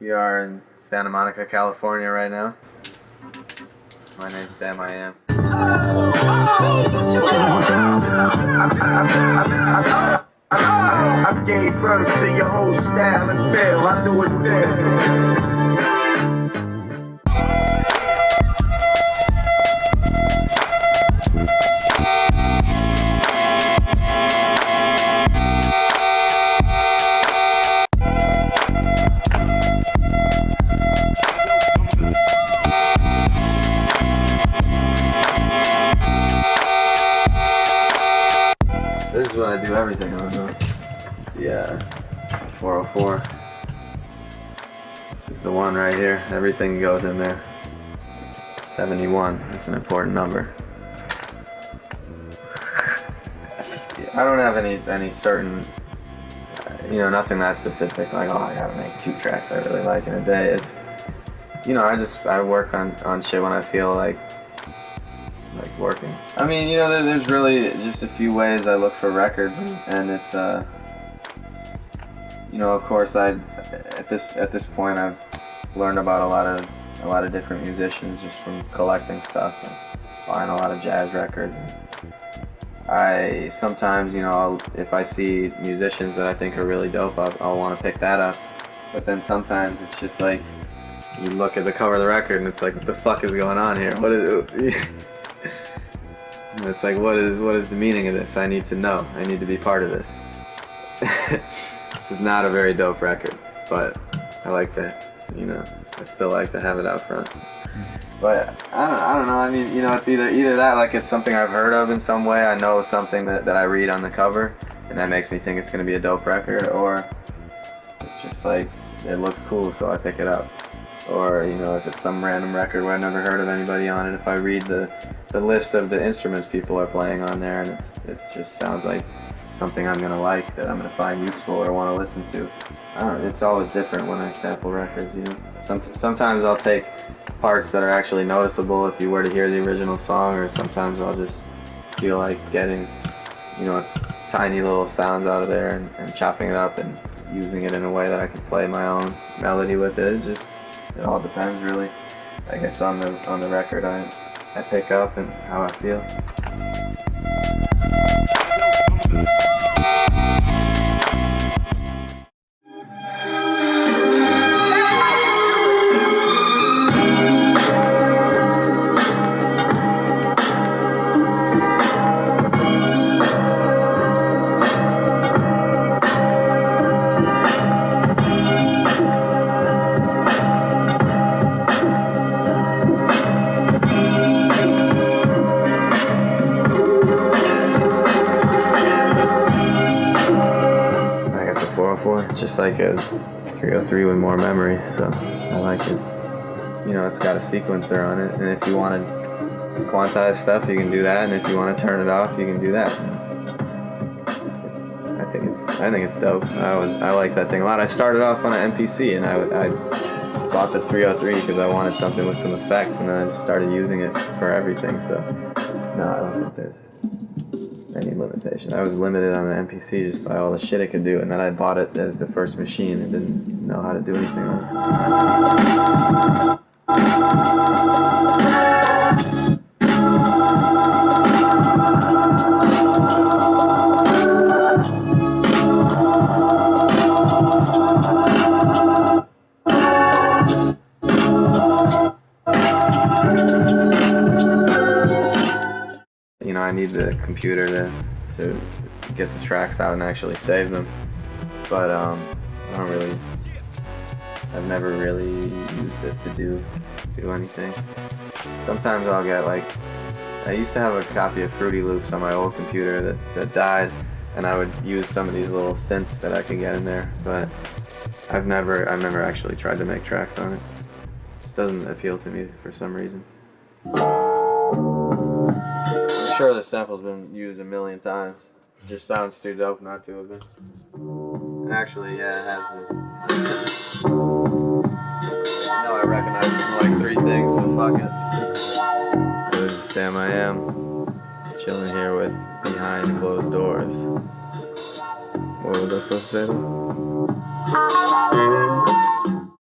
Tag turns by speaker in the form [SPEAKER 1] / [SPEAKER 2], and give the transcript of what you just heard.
[SPEAKER 1] We are in Santa Monica, California right now. My name's SAMIYAM.
[SPEAKER 2] I gave birth to your whole style and feel. I do it there.
[SPEAKER 1] This is what I do everything on, though. Yeah, 404. This is the one right here. Everything goes in there. 71. That's an important number. I don't have any certain, nothing that specific. Like, oh, I gotta make 2 tracks I really like in a day. It's, I work on shit when I feel like working. I mean, there's really just a few ways I look for records, and it's, of course, at this point I've learned about a lot of different musicians just from collecting stuff and buying a lot of jazz records. I sometimes, if I see musicians that I think are really dope, I'll want to pick that up. But then sometimes it's just like you look at the cover of the record and it's like, what the fuck is going on here? What is it? It's like, what is the meaning of this? I need to know. I need to be part of this. This is not a very dope record, but I like to, I still like to have it out front. But I don't know. I mean, it's either that, like it's something I've heard of in some way. I know something that I read on the cover, and that makes me think it's going to be a dope record, or it's just like it looks cool, so I pick it up. Or if it's some random record where I've never heard of anybody on it, if I read the list of the instruments people are playing on there, and it just sounds like something I'm gonna like, that I'm gonna find useful or want to listen to. I don't know. It's always different when I sample records. Sometimes I'll take parts that are actually noticeable if you were to hear the original song, or sometimes I'll just feel like getting tiny little sounds out of there and chopping it up and using it in a way that I can play my own melody with it. It all depends, really. I guess on the record I pick up and how I feel. It's just like a 303 with more memory, so I like it. It's got a sequencer on it, and if you want to quantize stuff, you can do that, and if you want to turn it off, you can do that. I think it's dope. I like that thing a lot. I started off on an MPC, and I bought the 303 because I wanted something with some effects, and then I just started using it for everything. So no, I don't think there's any limitation. I was limited on the MPC just by all the shit it could do, and then I bought it as the first machine and didn't know how to do anything on it. I need the computer to get the tracks out and actually save them, but I've never really used it to do anything. Sometimes I'll get I used to have a copy of Fruity Loops on my old computer that died, and I would use some of these little synths that I could get in there, but I've never actually tried to make tracks on it. It just doesn't appeal to me for some reason. I'm sure the sample's been used a million times. It just sounds too dope not to have been. Actually, yeah, it has been. I know I recognize it from 3 things, but fuck it. This is SAMIYAM, chilling here with Behind Closed Doors. What was I supposed to say?